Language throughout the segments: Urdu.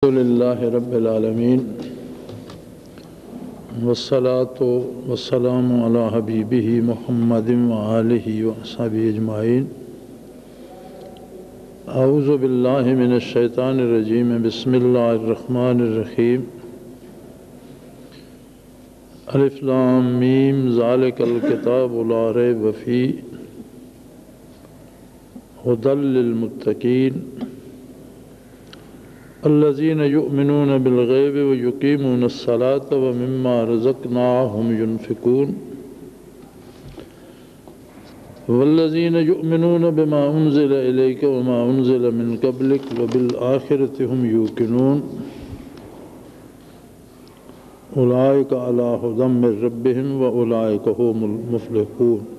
الحمدللہ رب العالمین والصلاة والسلام علی حبیبہ محمد وآلہ وصحبہ اجمعین۔ اعوذ باللہ من الشیطان الرجیم، بسم اللہ الرحمن الرحیم۔ الف لام میم ذالک الکتاب لا ریب فیہ ھدی للمتقین الذین یؤمنون بالغیب ویقیمون الصلاة ومما رزقناہم ینفقون والذین یؤمنون بما انزل الیک وما انزل من قبلک وبالآخرۃ ھم یوقنون اولئک علی ھدی من ربہم واولئک ھم المفلحون۔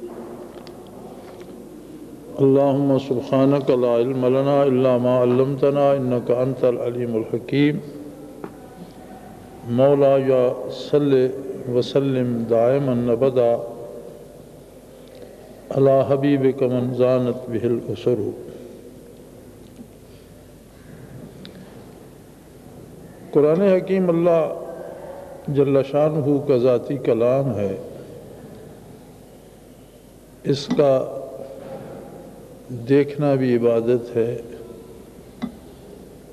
اللہم سبحانک لا علم لنا الا ما علمتنا انک انت العلیم الحکیم۔ مولایا صلی وسلم دائما ابدا علی حبیبک من زانت بہ الاسر۔ قرآن حکیم اللہ جل شانہ کا ذاتی کلام ہے۔ اس کا دیکھنا بھی عبادت ہے،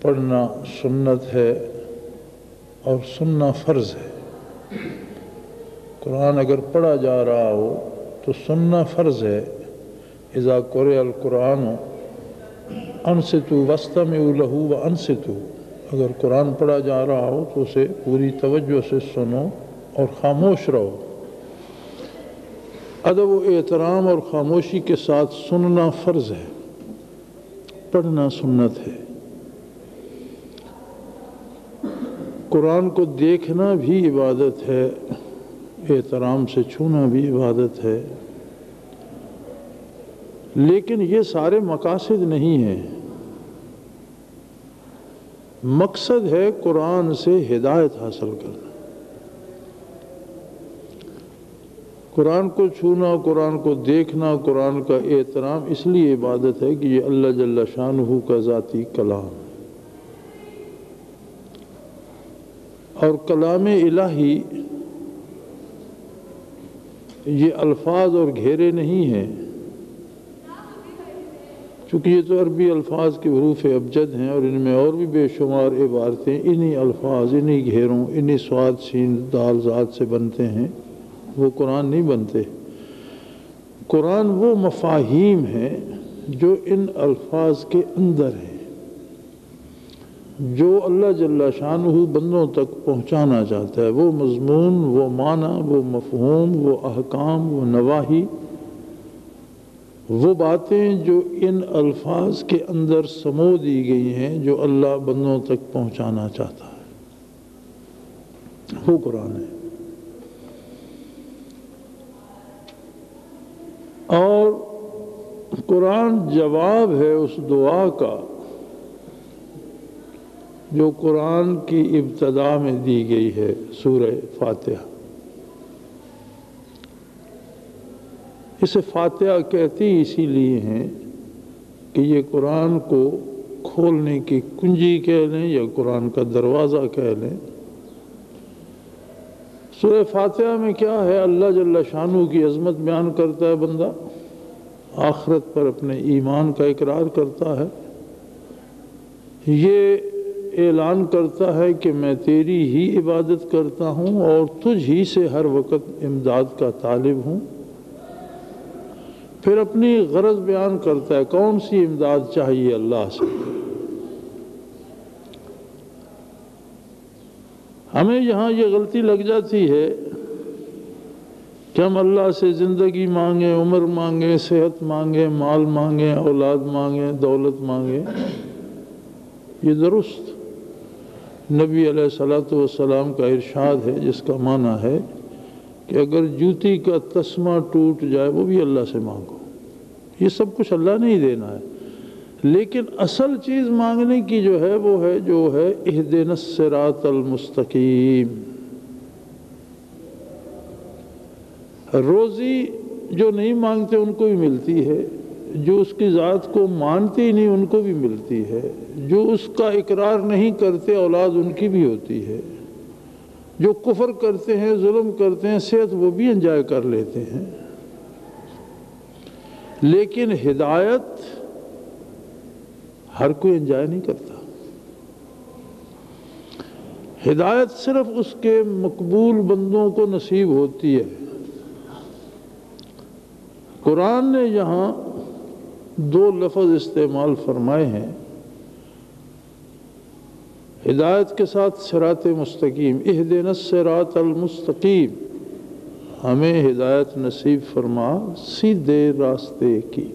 پڑھنا سنت ہے اور سننا فرض ہے۔ قرآن اگر پڑھا جا رہا ہو تو سننا فرض ہے۔ اذا قرئ القرآن انصتوا واستمعوا له وانصتوا، اگر قرآن پڑھا جا رہا ہو تو اسے پوری توجہ سے سنو اور خاموش رہو۔ ادب و احترام اور خاموشی کے ساتھ سننا فرض ہے، پڑھنا سنت ہے۔ قرآن کو دیکھنا بھی عبادت ہے، احترام سے چھونا بھی عبادت ہے، لیکن یہ سارے مقاصد نہیں ہیں۔ مقصد ہے قرآن سے ہدایت حاصل کرنا۔ قرآن کو چھونا، قرآن کو دیکھنا، قرآن کا احترام اس لیے عبادت ہے کہ یہ اللہ جل شانہ کا ذاتی کلام ہے، اور کلام الہی یہ الفاظ اور گھیرے نہیں ہیں، چونکہ یہ تو عربی الفاظ کے حروف ابجد ہیں اور ان میں اور بھی بے شمار عبارتیں انہی الفاظ، انہی گھیروں، انہی صاد سین دال ذات سے بنتے ہیں۔ وہ قرآن نہیں بنتے۔ قرآن وہ مفاہیم ہیں جو ان الفاظ کے اندر ہیں، جو اللہ جل شانہ بندوں تک پہنچانا چاہتا ہے۔ وہ مضمون، وہ معنی، وہ مفہوم، وہ احکام، وہ نواہی، وہ باتیں جو ان الفاظ کے اندر سمو دی گئی ہیں، جو اللہ بندوں تک پہنچانا چاہتا ہے، وہ قرآن ہے۔ اور قرآن جواب ہے اس دعا کا جو قرآن کی ابتدا میں دی گئی ہے، سورہ فاتحہ۔ اسے فاتحہ کہتے ہی اسی لیے ہیں کہ یہ قرآن کو کھولنے کی کنجی کہہ لیں یا قرآن کا دروازہ کہہ لیں۔ سورہ فاتحہ میں کیا ہے؟ اللہ جل شانہ کی عظمت بیان کرتا ہے بندہ، آخرت پر اپنے ایمان کا اقرار کرتا ہے، یہ اعلان کرتا ہے کہ میں تیری ہی عبادت کرتا ہوں اور تجھ ہی سے ہر وقت امداد کا طالب ہوں۔ پھر اپنی غرض بیان کرتا ہے، کون سی امداد چاہیے اللہ سے۔ ہمیں یہاں یہ غلطی لگ جاتی ہے کہ ہم اللہ سے زندگی مانگیں، عمر مانگیں، صحت مانگیں، مال مانگیں، اولاد مانگیں، دولت مانگیں۔ یہ درست نبی علیہ السلام کا ارشاد ہے، جس کا معنی ہے کہ اگر جوتی کا تسمہ ٹوٹ جائے وہ بھی اللہ سے مانگو۔ یہ سب کچھ اللہ نے ہی دینا ہے، لیکن اصل چیز مانگنے کی جو ہے وہ ہے اہدنا الصراط المستقیم۔ روزی جو نہیں مانگتے ان کو بھی ملتی ہے، جو اس کی ذات کو مانتے ہی نہیں ان کو بھی ملتی ہے، جو اس کا اقرار نہیں کرتے اولاد ان کی بھی ہوتی ہے، جو کفر کرتے ہیں ظلم کرتے ہیں صحت وہ بھی انجوائے کر لیتے ہیں، لیکن ہدایت ہر کوئی انجوائے نہیں کرتا۔ ہدایت صرف اس کے مقبول بندوں کو نصیب ہوتی ہے۔ قرآن نے یہاں دو لفظ استعمال فرمائے ہیں ہدایت کے ساتھ، صراط مستقیم، اہدنا الصراط المستقیم، ہمیں ہدایت نصیب فرما سیدھے راستے کی۔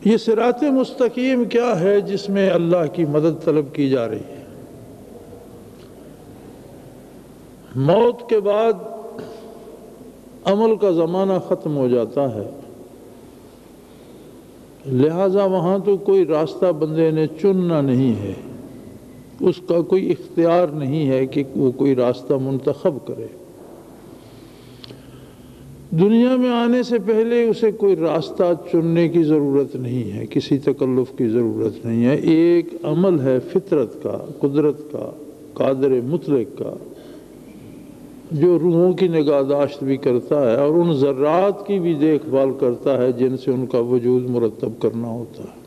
یہ صراط مستقیم کیا ہے؟ جس میں اللہ کی مدد طلب کی جا رہی ہے۔ موت کے بعد عمل کا زمانہ ختم ہو جاتا ہے، لہٰذا وہاں تو کوئی راستہ بندے نے چننا نہیں ہے، اس کا کوئی اختیار نہیں ہے کہ وہ کوئی راستہ منتخب کرے۔ دنیا میں آنے سے پہلے اسے کوئی راستہ چننے کی ضرورت نہیں ہے، کسی تکلف کی ضرورت نہیں ہے۔ ایک عمل ہے فطرت کا، قدرت کا، قادر مطلق کا، جو روحوں کی نگہداشت بھی کرتا ہے اور ان ذرات کی بھی دیکھ بھال کرتا ہے جن سے ان کا وجود مرتب کرنا ہوتا ہے۔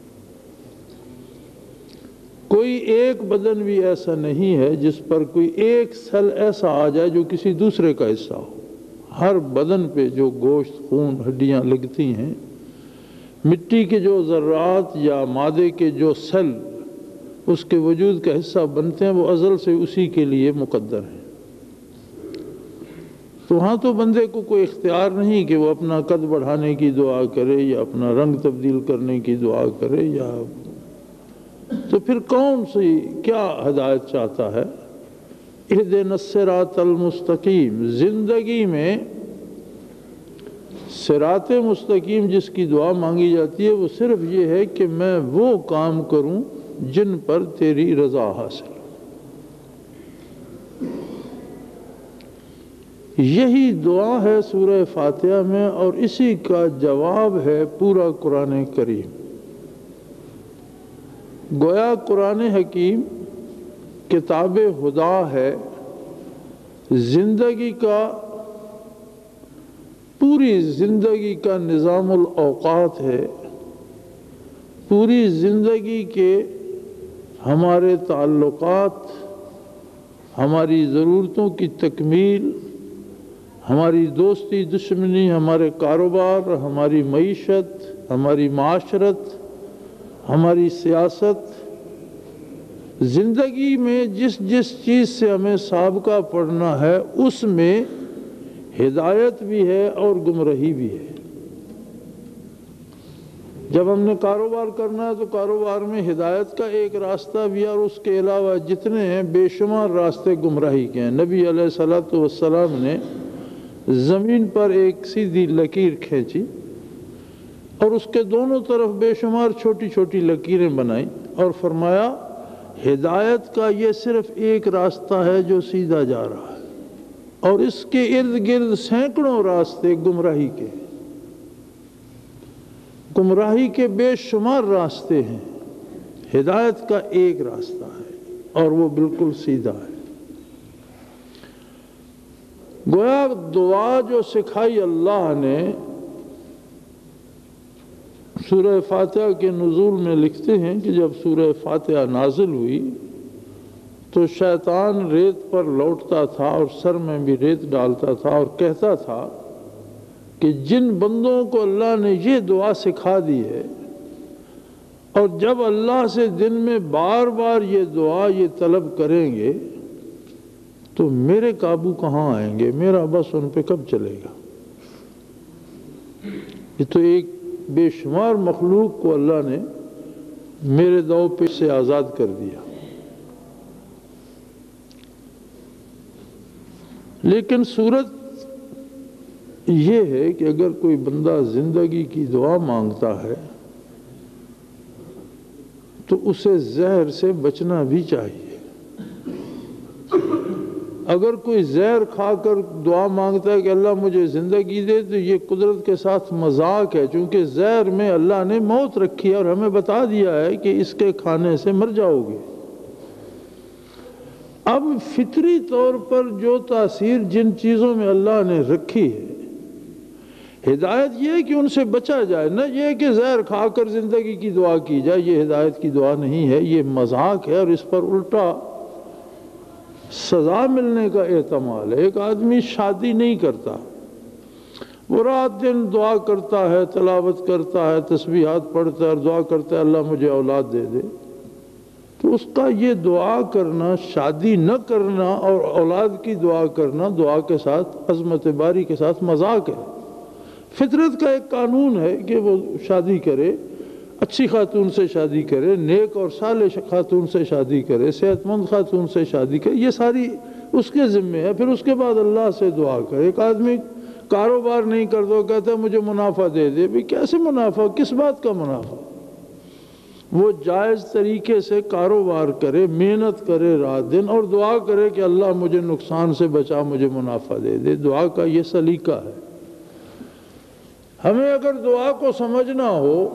کوئی ایک بدن بھی ایسا نہیں ہے جس پر کوئی ایک سیل ایسا آ جائے جو کسی دوسرے کا حصہ ہو۔ ہر بدن پہ جو گوشت، خون، ہڈیاں لگتی ہیں، مٹی کے جو ذرات یا مادے کے جو سیل اس کے وجود کا حصہ بنتے ہیں وہ ازل سے اسی کے لیے مقدر ہیں۔ تو وہاں تو بندے کو کوئی اختیار نہیں کہ وہ اپنا قد بڑھانے کی دعا کرے یا اپنا رنگ تبدیل کرنے کی دعا کرے، یا تو پھر کون سی کیا ہدایت چاہتا ہے؟ اہدنا الصراط المستقیم۔ زندگی میں صراط مستقیم جس کی دعا مانگی جاتی ہے وہ صرف یہ ہے کہ میں وہ کام کروں جن پر تیری رضا حاصل۔ یہی دعا ہے سورہ فاتحہ میں اور اسی کا جواب ہے پورا قرآن کریم۔ گویا قرآن حکیم کتاب خدا ہے، زندگی کا، پوری زندگی کا نظام الاوقات ہے، پوری زندگی کے ہمارے تعلقات، ہماری ضرورتوں کی تکمیل، ہماری دوستی دشمنی، ہمارے کاروبار، ہماری معیشت، ہماری معاشرت، ہماری سیاست، زندگی میں جس جس چیز سے ہمیں سابقہ پڑھنا ہے اس میں ہدایت بھی ہے اور گمراہی بھی ہے۔ جب ہم نے کاروبار کرنا ہے تو کاروبار میں ہدایت کا ایک راستہ بھی ہے اور اس کے علاوہ جتنے ہیں بے شمار راستے گمراہی کے ہیں۔ نبی علیہ الصلوۃ والسلام نے زمین پر ایک سیدھی لکیر کھینچی اور اس کے دونوں طرف بے شمار چھوٹی چھوٹی لکیریں بنائیں اور فرمایا ہدایت کا یہ صرف ایک راستہ ہے جو سیدھا جا رہا ہے، اور اس کے ارد گرد سینکڑوں راستے گمراہی کے، گمراہی کے بے شمار راستے ہیں، ہدایت کا ایک راستہ ہے اور وہ بالکل سیدھا ہے۔ گویا دعا جو سکھائی اللہ نے سورہ فاتحہ کے نزول میں لکھتے ہیں کہ جب سورہ فاتحہ نازل ہوئی تو شیطان ریت پر لوٹتا تھا اور سر میں بھی ریت ڈالتا تھا اور کہتا تھا کہ جن بندوں کو اللہ نے یہ دعا سکھا دی ہے اور جب اللہ سے دن میں بار بار یہ دعا یہ طلب کریں گے تو میرے قابو کہاں آئیں گے، میرا بس ان پہ کب چلے گا۔ یہ تو ایک بے شمار مخلوق کو اللہ نے میرے دو پہ سے آزاد کر دیا۔ لیکن صورت یہ ہے کہ اگر کوئی بندہ زندگی کی دعا مانگتا ہے تو اسے زہر سے بچنا بھی چاہیے۔ اگر کوئی زہر کھا کر دعا مانگتا ہے کہ اللہ مجھے زندگی دے تو یہ قدرت کے ساتھ مذاق ہے، چونکہ زہر میں اللہ نے موت رکھی ہے اور ہمیں بتا دیا ہے کہ اس کے کھانے سے مر جاؤ گے۔ اب فطری طور پر جو تاثیر جن چیزوں میں اللہ نے رکھی ہے، ہدایت یہ ہے کہ ان سے بچا جائے، نہ یہ کہ زہر کھا کر زندگی کی دعا کی جائے۔ یہ ہدایت کی دعا نہیں ہے، یہ مذاق ہے اور اس پر الٹا سزا ملنے کا احتمال ہے۔ ایک آدمی شادی نہیں کرتا، وہ رات دن دعا کرتا ہے، تلاوت کرتا ہے، تسبیحات پڑھتا ہے اور دعا کرتا ہے اللہ مجھے اولاد دے دے، تو اس کا یہ دعا کرنا، شادی نہ کرنا اور اولاد کی دعا کرنا دعا کے ساتھ، عظمت باری کے ساتھ مذاق ہے۔ فطرت کا ایک قانون ہے کہ وہ شادی کرے، اچھی خاتون سے شادی کرے، نیک اور صالح خاتون سے شادی کرے، صحت مند خاتون سے شادی کرے، یہ ساری اس کے ذمے ہے۔ پھر اس کے بعد اللہ سے دعا کرے۔ ایک آدمی کاروبار نہیں کرتا، کہتا ہے مجھے منافع دے دے، بھی کیسے منافع، کس بات کا منافع؟ وہ جائز طریقے سے کاروبار کرے، محنت کرے رات دن اور دعا کرے کہ اللہ مجھے نقصان سے بچا، مجھے منافع دے دے۔ دعا کا یہ سلیقہ ہے۔ ہمیں اگر دعا کو سمجھنا ہو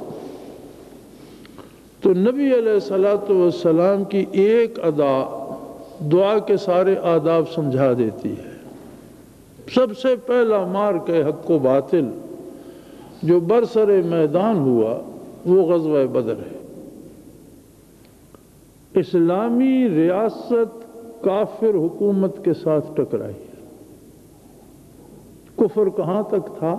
تو نبی علیہ السلام کی ایک ادا دعا کے سارے آداب سمجھا دیتی ہے۔ سب سے پہلا مارکہ حق و باطل جو برسر میدان ہوا وہ غزوہ بدر ہے۔ اسلامی ریاست کافر حکومت کے ساتھ ٹکرائی ہے۔ کفر کہاں تک تھا؟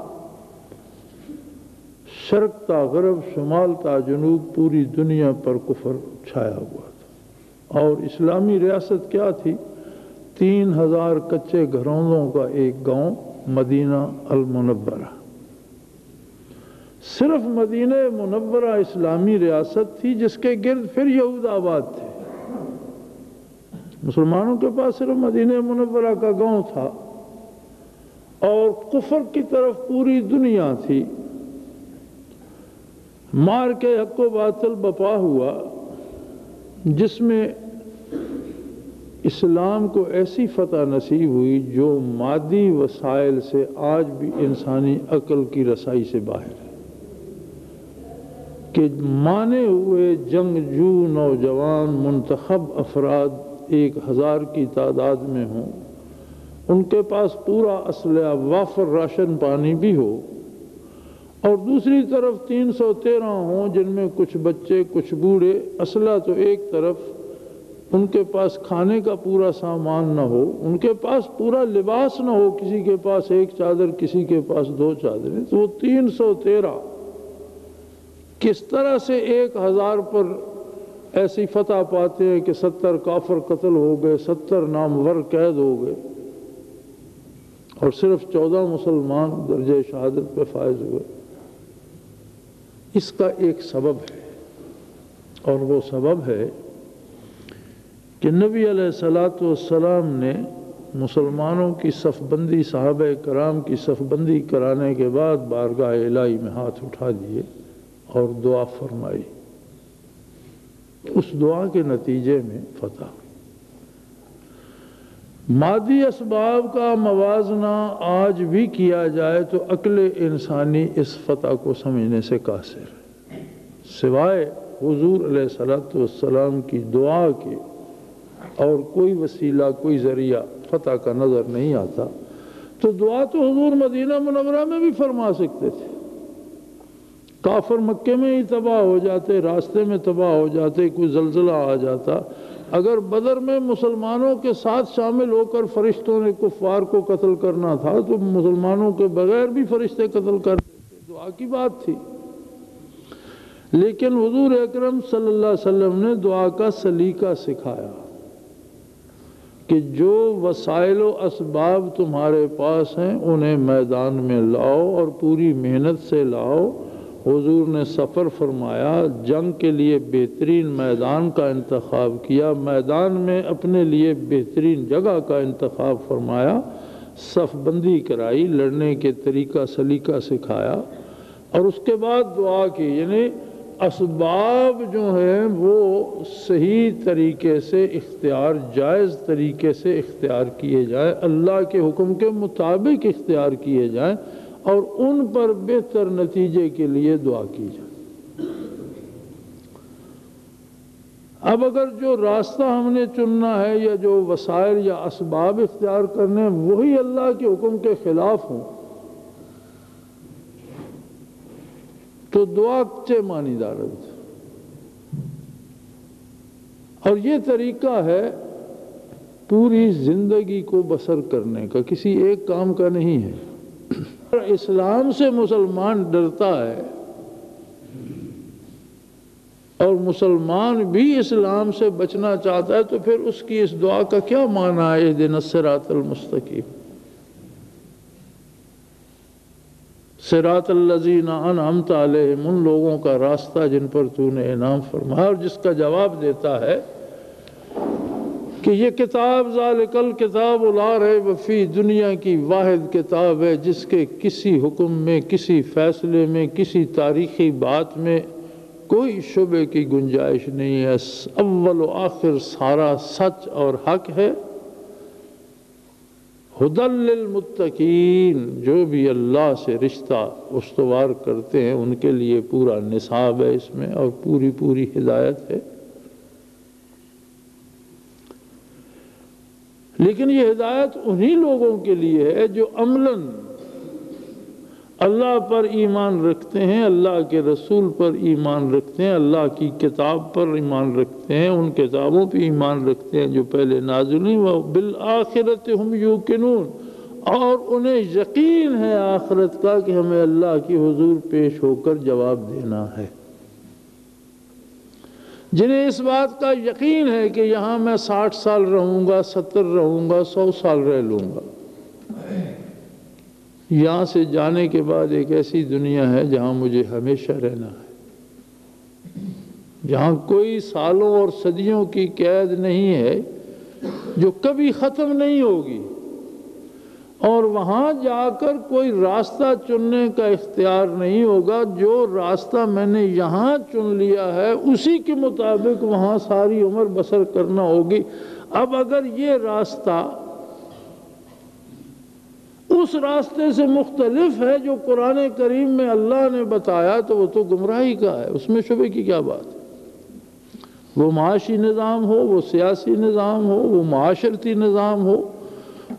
شرق تا غرب، شمال تا جنوب، پوری دنیا پر کفر چھایا ہوا تھا۔ اور اسلامی ریاست کیا تھی؟ 3000 کچے گھروں کا ایک گاؤں مدینہ المنورہ۔ صرف مدینہ منورہ اسلامی ریاست تھی، جس کے گرد پھر یہود آباد تھے۔ مسلمانوں کے پاس صرف مدینہ منورہ کا گاؤں تھا اور کفر کی طرف پوری دنیا تھی۔ مار کے حق و باطل بپا ہوا، جس میں اسلام کو ایسی فتح نصیب ہوئی جو مادی وسائل سے آج بھی انسانی عقل کی رسائی سے باہر ہے، کہ مانے ہوئے جنگجو نوجوان منتخب افراد 1000 کی تعداد میں ہوں، ان کے پاس پورا اسلحہ، وافر راشن پانی بھی ہو، اور دوسری طرف 313 ہوں جن میں کچھ بچے کچھ بوڑھے، اسلحہ تو ایک طرف، ان کے پاس کھانے کا پورا سامان نہ ہو، ان کے پاس پورا لباس نہ ہو، کسی کے پاس ایک چادر کسی کے پاس 2 چادریں، تو وہ 313 کس طرح سے 1000 پر ایسی فتح پاتے ہیں کہ 70 کافر قتل ہو گئے، 70 نامور قید ہو گئے اور صرف 14 مسلمان درجہ شہادت پہ فائز ہوئے۔ اس کا ایک سبب ہے، اور وہ سبب ہے کہ نبی علیہ السلام نے مسلمانوں کی صف بندی، صحابہ کرام کی صف بندی کرانے کے بعد بارگاہ الہی میں ہاتھ اٹھا دیے اور دعا فرمائی۔ اس دعا کے نتیجے میں فتح ہوئی۔ مادی اسباب کا موازنہ آج بھی کیا جائے تو عقل انسانی اس فتح کو سمجھنے سے قاصر ہے، سوائے حضور علیہ السلام کی دعا کے اور کوئی وسیلہ، کوئی ذریعہ فتح کا نظر نہیں آتا۔ تو دعا تو حضور مدینہ منورہ میں بھی فرما سکتے تھے، کافر مکے میں ہی تباہ ہو جاتے، راستے میں تباہ ہو جاتے، کوئی زلزلہ آ جاتا۔ اگر بدر میں مسلمانوں کے ساتھ شامل ہو کر فرشتوں نے کفار کو قتل کرنا تھا تو مسلمانوں کے بغیر بھی فرشتے قتل کر دیتے، دعا کی بات تھی۔ لیکن حضور اکرم صلی اللہ علیہ وسلم نے دعا کا سلیقہ سکھایا کہ جو وسائل و اسباب تمہارے پاس ہیں انہیں میدان میں لاؤ اور پوری محنت سے لاؤ۔ حضور نے سفر فرمایا، جنگ کے لیے بہترین میدان کا انتخاب کیا، میدان میں اپنے لیے بہترین جگہ کا انتخاب فرمایا، صف بندی کرائی، لڑنے کے طریقہ سلیقہ سکھایا اور اس کے بعد دعا کی۔ یعنی اسباب جو ہیں وہ صحیح طریقے سے اختیار، جائز طریقے سے اختیار کیے جائیں، اللہ کے حکم کے مطابق اختیار کیے جائیں اور ان پر بہتر نتیجے کے لیے دعا کی جائے۔ اب اگر جو راستہ ہم نے چننا ہے یا جو وسائل یا اسباب اختیار کرنے وہی اللہ کے حکم کے خلاف ہوں تو دعا چے مانی دارد۔ اور یہ طریقہ ہے پوری زندگی کو بسر کرنے کا، کسی ایک کام کا نہیں ہے۔ اسلام سے مسلمان ڈرتا ہے اور مسلمان بھی اسلام سے بچنا چاہتا ہے تو پھر اس کی اس دعا کا کیا معنی ہے؟ اہدنا الصراط المستقیم، صراط الذین انعمت علیہم، ان لوگوں کا راستہ جن پر تو نے انعام فرمایا، اور جس کا جواب دیتا ہے کہ یہ کتاب ذالک الکتاب لا ریب فیہ، دنیا کی واحد کتاب ہے جس کے کسی حکم میں، کسی فیصلے میں، کسی تاریخی بات میں کوئی شبے کی گنجائش نہیں ہے، اول و آخر سارا سچ اور حق ہے۔ ھدی للمتقین، جو بھی اللہ سے رشتہ استوار کرتے ہیں ان کے لیے پورا نصاب ہے اس میں، اور پوری ہدایت ہے۔ لیکن یہ ہدایت انہی لوگوں کے لیے ہے جو عملاً اللہ پر ایمان رکھتے ہیں، اللہ کے رسول پر ایمان رکھتے ہیں، اللہ کی کتاب پر ایمان رکھتے ہیں، ان کتابوں پہ ایمان رکھتے ہیں جو پہلے نازل ہوئیں، وبالآخرۃ ہم یوقنون، اور انہیں یقین ہے آخرت کا کہ ہمیں اللہ کی حضور پیش ہو کر جواب دینا ہے۔ جنہیں اس بات کا یقین ہے کہ یہاں میں 60 سال رہوں گا، 70 رہوں گا، 100 سال رہ لوں گا، یہاں سے جانے کے بعد ایک ایسی دنیا ہے جہاں مجھے ہمیشہ رہنا ہے، جہاں کوئی سالوں اور صدیوں کی قید نہیں ہے جو کبھی ختم نہیں ہوگی، اور وہاں جا کر کوئی راستہ چننے کا اختیار نہیں ہوگا، جو راستہ میں نے یہاں چن لیا ہے اسی کے مطابق وہاں ساری عمر بسر کرنا ہوگی۔ اب اگر یہ راستہ اس راستے سے مختلف ہے جو قرآن کریم میں اللہ نے بتایا تو وہ تو گمراہی کا ہے، اس میں شبے کی کیا بات ہے؟ وہ معاشی نظام ہو، وہ سیاسی نظام ہو، وہ معاشرتی نظام ہو،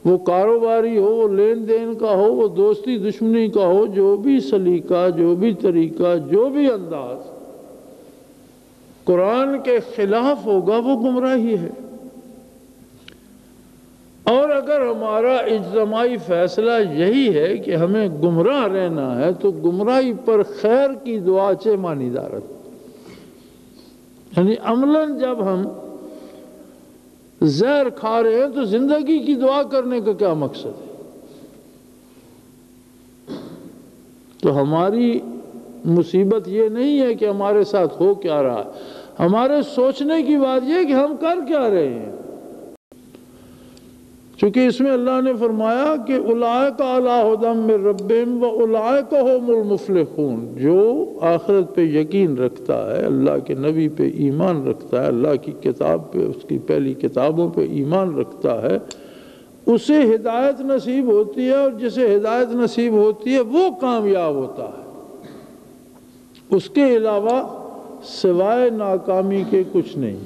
وہ کاروباری ہو، وہ لین دین کا ہو، وہ دوستی دشمنی کا ہو، جو بھی سلیقہ، جو بھی طریقہ، جو بھی انداز قرآن کے خلاف ہوگا وہ گمراہی ہے۔ اور اگر ہمارا اجتماعی فیصلہ یہی ہے کہ ہمیں گمراہ رہنا ہے تو گمراہی پر خیر کی دعا چے مانی دارت، یعنی عملاً جب ہم زہر کھا رہے ہیں تو زندگی کی دعا کرنے کا کیا مقصد ہے؟ تو ہماری مصیبت یہ نہیں ہے کہ ہمارے ساتھ ہو کیا رہا ہے، ہمارے سوچنے کی بات یہ ہے کہ ہم کر کیا رہے ہیں۔ چونکہ اس میں اللہ نے فرمایا کہ اولئک علی ھدی من ربہم واولئک ھم المفلحون، جو آخرت پہ یقین رکھتا ہے، اللہ کے نبی پہ ایمان رکھتا ہے، اللہ کی کتاب پہ، اس کی پہلی کتابوں پہ ایمان رکھتا ہے، اسے ہدایت نصیب ہوتی ہے، اور جسے ہدایت نصیب ہوتی ہے وہ کامیاب ہوتا ہے، اس کے علاوہ سوائے ناکامی کے کچھ نہیں۔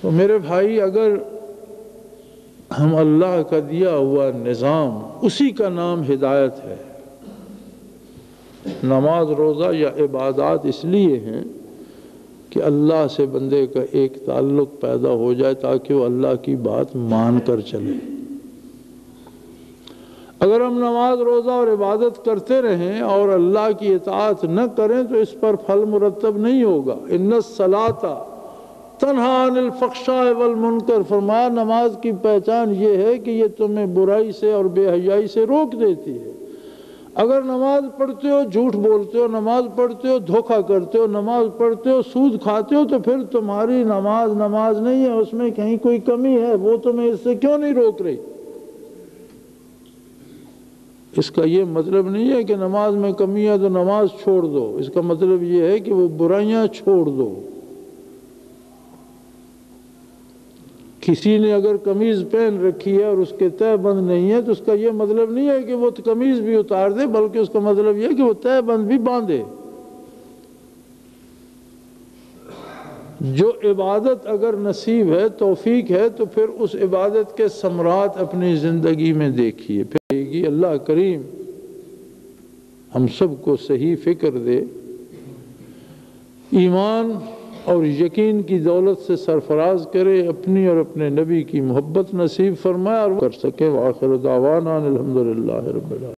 تو میرے بھائی، اگر ہم اللہ کا دیا ہوا نظام، اسی کا نام ہدایت ہے۔ نماز، روزہ یا عبادات اس لیے ہیں کہ اللہ سے بندے کا ایک تعلق پیدا ہو جائے تاکہ وہ اللہ کی بات مان کر چلے۔ اگر ہم نماز، روزہ اور عبادت کرتے رہیں اور اللہ کی اطاعت نہ کریں تو اس پر پھل مرتب نہیں ہوگا۔ ان الصلاۃ تنہی عن الفحشاء والمنکر، فرمایا نماز کی پہچان یہ ہے کہ یہ تمہیں برائی سے اور بے حیائی سے روک دیتی ہے۔ اگر نماز پڑھتے ہو جھوٹ بولتے ہو، نماز پڑھتے ہو دھوکہ کرتے ہو، نماز پڑھتے ہو سود کھاتے ہو، تو پھر تمہاری نماز نہیں ہے، اس میں کہیں کوئی کمی ہے، وہ تمہیں اس سے کیوں نہیں روک رہی؟ اس کا یہ مطلب نہیں ہے کہ نماز میں کمی ہے تو نماز چھوڑ دو، اس کا مطلب یہ ہے کہ وہ برائیاں چھوڑ دو۔ کسی نے اگر قمیض پہن رکھی ہے اور اس کے تہہ بند نہیں ہے تو اس کا یہ مطلب نہیں ہے کہ وہ قمیض بھی اتار دے، بلکہ اس کا مطلب یہ ہے کہ وہ تہہ بند بھی باندھے۔ جو عبادت اگر نصیب ہے، توفیق ہے، تو پھر اس عبادت کے ثمرات اپنی زندگی میں دیکھیے۔ پھر اللہ کریم ہم سب کو صحیح فکر دے، ایمان اور یقین کی دولت سے سرفراز کرے، اپنی اور اپنے نبی کی محبت نصیب فرمائے اور کر سکے۔ وآخر دعوانا الحمدللہ رب العالمین۔